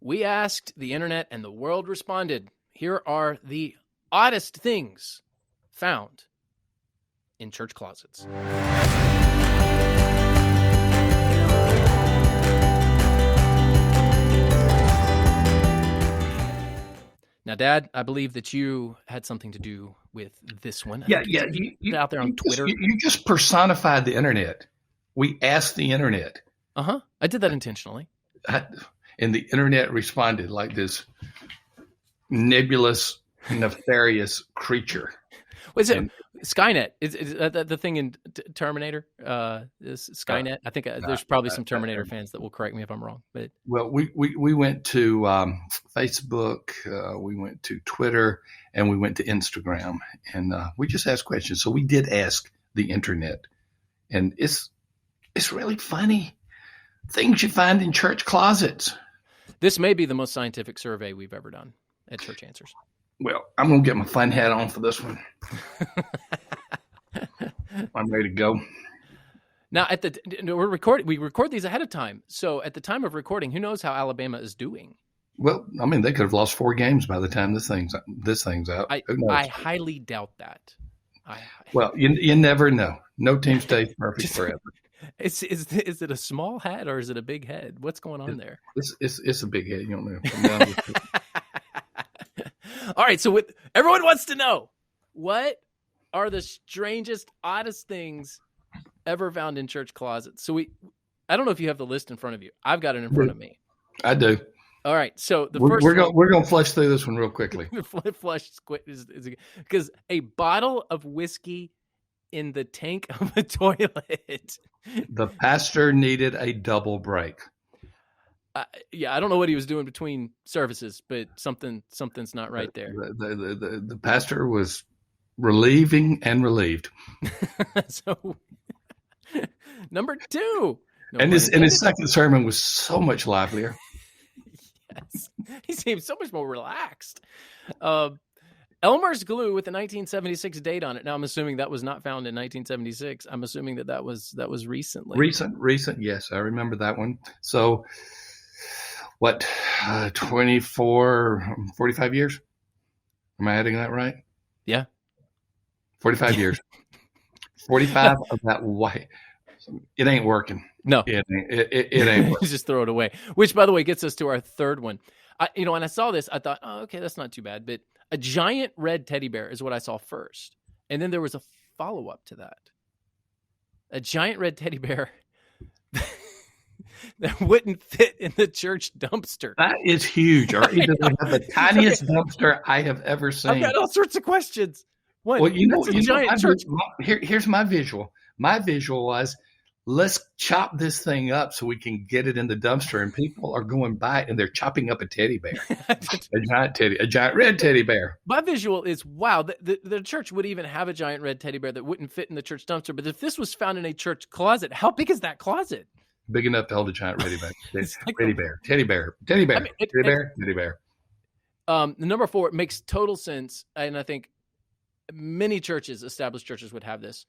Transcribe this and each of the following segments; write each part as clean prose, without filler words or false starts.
We asked the internet and the world responded. Here are the oddest things found in church closets. Now, Dad, I believe that you had something to do with this one. Yeah. You out there on Twitter. You just personified the internet. We asked the internet. I did that intentionally. And the internet responded like this nebulous, nefarious creature. Was it Skynet? Is that the thing in Terminator? Is Skynet? I think there's probably some Terminator fans that will correct me if I'm wrong. But well, we went to Facebook, we went to Twitter, and we went to Instagram, and we just asked questions. So we did ask the internet, and it's really funny things you find in church closets. This may be the most scientific survey we've ever done at Church Answers. Well, I'm going to get my fun hat on for this one. I'm ready to go. Now, we record these ahead of time. So at the time of recording, who knows how Alabama is doing? Well, I mean, they could have lost 4 games by the time this thing's out. I highly doubt that. Well, you never know. No team stays perfect forever. Is it a small hat or is it a big head? What's going on there? It's a big head. You don't know. All right. So everyone wants to know, what are the strangest, oddest things ever found in church closets? So I don't know if you have the list in front of you. I've got it in front of me. I do. All right. So we're going to flush through this one real quickly. Flush because a bottle of whiskey in the tank of a toilet. The pastor needed a double break. I don't know what he was doing between services, but something's not right there. The pastor was relieving and relieved. So, number 2. His second sermon was so much livelier. Yes, he seemed so much more relaxed. Elmer's glue with the 1976 date on it. Now, I'm assuming that was not found in 1976. I'm assuming that was recently. Recent. Yes, I remember that one. So, what, 24, 45 years? Am I adding that right? Yeah. 45 years. 45 of that white. It ain't working. No. It ain't working. Just throw it away. Which, by the way, gets us to our third one. When I saw this, I thought, oh, okay, that's not too bad. But a giant red teddy bear is what I saw first. And then there was a follow-up to that. A giant red teddy bear that wouldn't fit in the church dumpster. That is huge. Or either they have the tiniest dumpster I have ever seen. I've got all sorts of questions. Well, here's my visual. My visual was, let's chop this thing up so we can get it in the dumpster. And people are going by and they're chopping up a teddy bear, a giant red teddy bear. My visual is, wow, the church would even have a giant red teddy bear that wouldn't fit in the church dumpster. But if this was found in a church closet, how big is that closet? Big enough to hold a giant teddy bear. Teddy bear. The number 4 makes total sense. And I think many established churches would have this.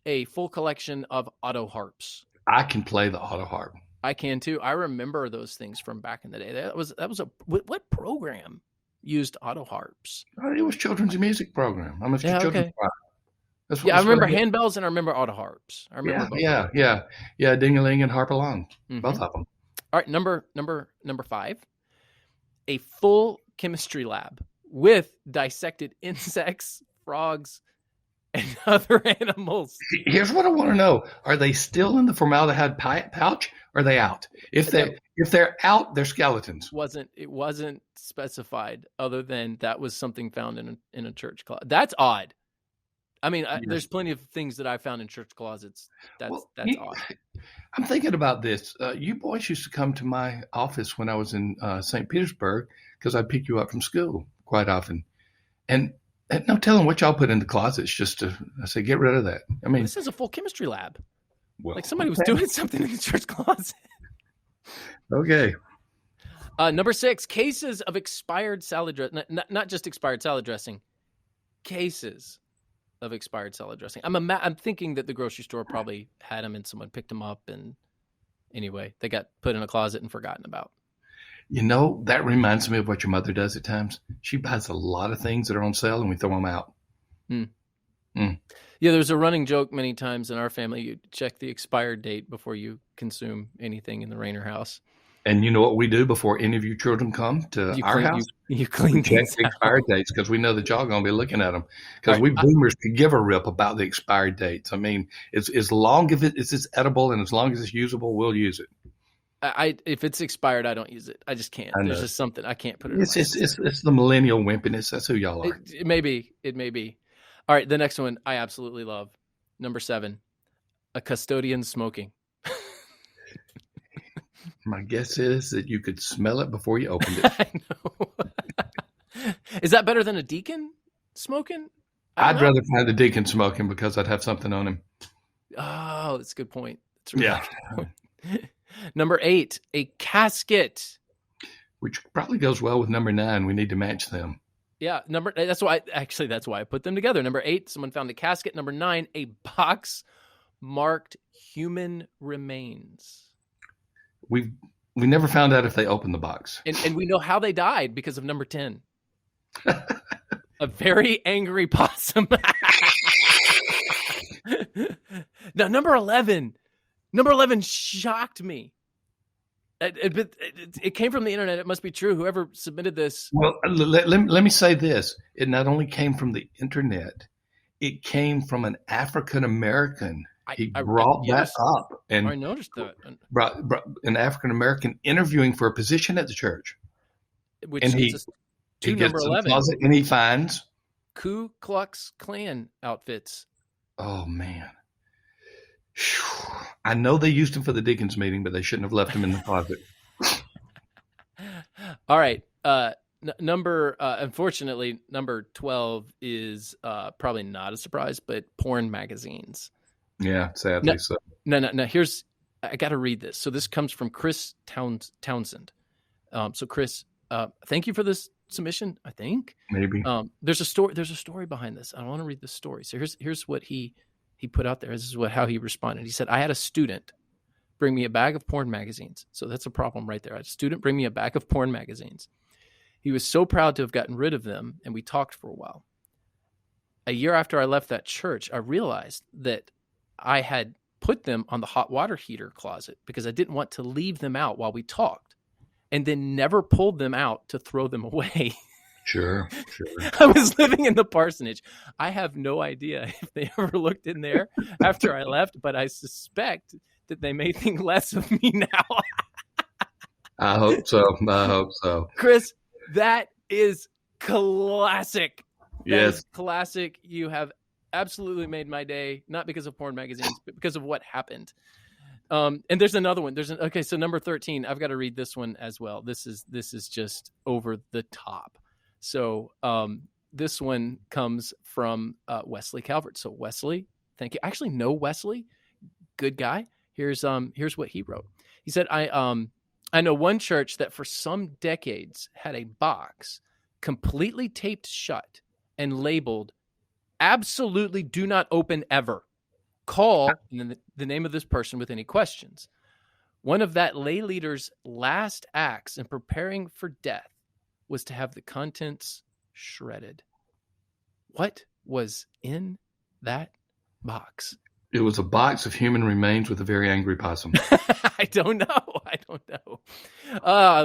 A full collection of Autoharps. I can play the Autoharp. I can too. I remember those things from back in the day. That was what program used Autoharps? It was children's music program. Okay. I remember handbells and I remember Autoharps. I remember yeah, Ding-a-ling and Harp Along, both of them. All right, number 5, a full chemistry lab with dissected insects, frogs, and other animals. Here's what I want to know: are they still in the formaldehyde pouch? Or are they out? If they're out, they're skeletons. It wasn't specified, other than that was something found in a church closet. That's odd. I mean, there's plenty of things that I found in church closets. That's odd. I'm thinking about this. You boys used to come to my office when I was in St. Petersburg because I'd pick you up from school quite often, and no telling what y'all put in the closets. I say, get rid of that. I mean, this is a full chemistry lab. Well, like somebody was doing something in the church closet. Okay. Number 6, cases of expired salad dressing. Not just expired salad dressing. Cases of expired salad dressing. I'm thinking that the grocery store probably had them and someone picked them up, and anyway, they got put in a closet and forgotten about. You know, that reminds me of what your mother does at times. She buys a lot of things that are on sale and we throw them out. Mm. Mm. Yeah, there's a running joke many times in our family. You check the expired date before you consume anything in the Rayner house. And you know what we do before any of you children come to our house? You clean We check things the out. expired dates because we know that y'all going to be looking at them. Because All we right, boomers could give a rip about the expired dates. I mean, it's as long as it's edible and as long as it's usable, we'll use it. if it's expired, I don't use it. I just can't. I There's know. just something I can't put it. It's the millennial wimpiness. That's who y'all are. It may be. It may be. All right, the next one I absolutely love. Number 7, a custodian smoking. My guess is that you could smell it before you opened it. I know. Is that better than a deacon smoking? I'd rather find the deacon smoking because I'd have something on him. Oh, that's a good point. That's a really Yeah. good point. Number 8, a casket. Which probably goes well with number 9. We need to match them. Yeah, that's why I put them together. Number 8, someone found a casket. Number 9, a box marked human remains. We never found out if they opened the box. And we know how they died because of number 10. A very angry possum. Now, number 11 shocked me. It came from the internet. It must be true. Whoever submitted this. Well, let me say this. It not only came from the internet, it came from an African American. He brought that up. And I noticed that. Brought an African American interviewing for a position at the church. Which he gets number 11. And he finds Ku Klux Klan outfits. Oh, man. I know they used him for the deacons meeting, but they shouldn't have left him in the closet. All right. Unfortunately, number 12 is probably not a surprise, but porn magazines. Yeah, sadly so. No. I got to read this. So this comes from Chris Townsend. So Chris, thank you for this submission. I think maybe there's a story behind this. I want to read the story. So here's what he put out there. This is how he responded. He said, I had a student bring me a bag of porn magazines. So that's a problem right there. I had a student bring me a bag of porn magazines. He was so proud to have gotten rid of them, and we talked for a while. A year after I left that church, I realized that I had put them on the hot water heater closet because I didn't want to leave them out while we talked, and then never pulled them out to throw them away. Sure. I was living in the parsonage. I have no idea if they ever looked in there after I left, but I suspect that they may think less of me now. I hope so. Chris, that is classic. Yes. That is classic. You have absolutely made my day, not because of porn magazines, but because of what happened. And there's another one. Okay, so number 13, I've got to read this one as well. This is just over the top. So this one comes from Wesley Calvert. So Wesley, thank you. I actually know Wesley, good guy. Here's what he wrote. He said, I know one church that for some decades had a box completely taped shut and labeled, absolutely do not open ever. Call and then the name of this person with any questions. One of that lay leader's last acts in preparing for death was to have the contents shredded. What was in that box? It was a box of human remains with a very angry possum. I don't know.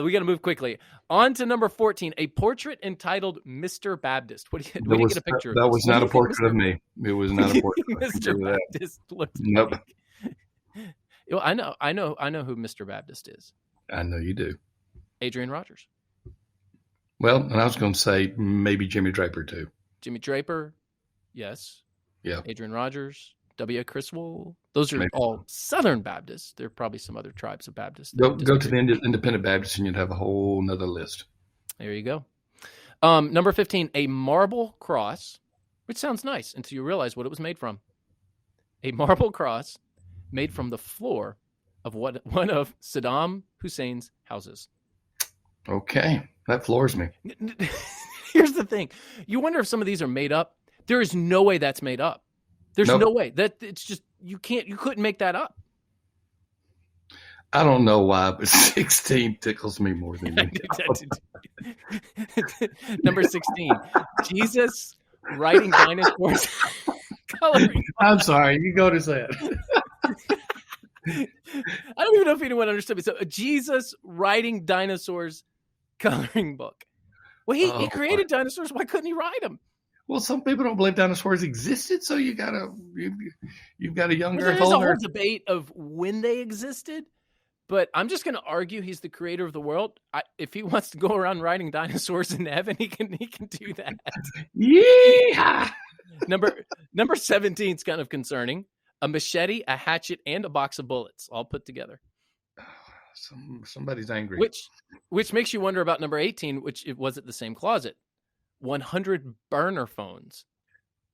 We got to move quickly. On to number 14, a portrait entitled Mr. Baptist. What do you get a picture of? That was not a portrait of me. It was not a portrait. Mr. Baptist looked nope. like. Well, I know who Mr. Baptist is. I know you do. Adrian Rogers. Well, and I was going to say maybe Jimmy Draper too. Jimmy Draper, yes. Yeah. Adrian Rogers, W. Criswell. Those are maybe. all Southern Baptists. There are probably some other tribes of Baptists. Go to the Independent Baptists and you'd have a whole nother list. There you go. Number 15, a marble cross, which sounds nice until you realize what it was made from. A marble cross made from the floor of one of Saddam Hussein's houses. Okay, that floors me. Here's the thing. You wonder if some of these are made up. There is no way that's made up. There's no way. That it's just you couldn't make that up. I don't know why, but 16 tickles me more than you. Number 16, Jesus riding dinosaurs. Coloring. I'm sorry, you go to that. I don't even know if anyone understood me. So Jesus riding dinosaurs coloring book. Well, he created dinosaurs. Why couldn't he ride them? Well, some people don't believe dinosaurs existed, so you've got a younger. There's a whole debate of when they existed, but I'm just going to argue he's the creator of the world. If he wants to go around riding dinosaurs in heaven, he can do that. Yeah. Number 17 is kind of concerning. A machete, a hatchet, and a box of bullets all put together. Somebody's angry. Which makes you wonder about number 18, which it was at the same closet. 100 burner phones.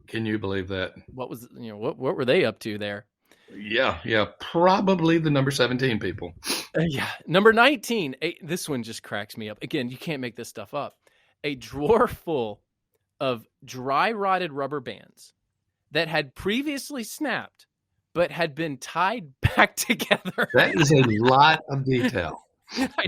Can you believe that? What were they up to there? Yeah, probably the number 17 people. Yeah, number 19. This one just cracks me up. Again, you can't make this stuff up. A drawer full of dry rotted rubber bands that had previously snapped but had been tied back together. That is a lot of detail.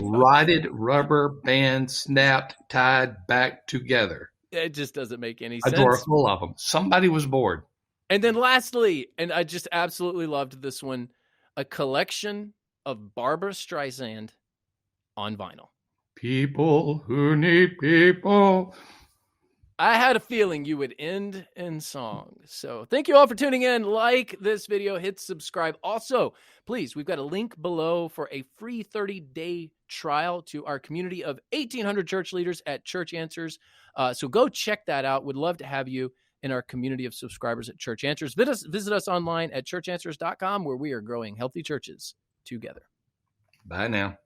Rotted rubber band snapped, tied back together. It just doesn't make any sense. A drawer full of them. Somebody was bored. And then lastly, and I just absolutely loved this one, a collection of Barbra Streisand on vinyl. People who need people. I had a feeling you would end in song. So thank you all for tuning in. Like this video, hit subscribe. Also, please, we've got a link below for a free 30-day trial to our community of 1,800 church leaders at Church Answers. So go check that out. Would love to have you in our community of subscribers at Church Answers. Visit us online at churchanswers.com, where we are growing healthy churches together. Bye now.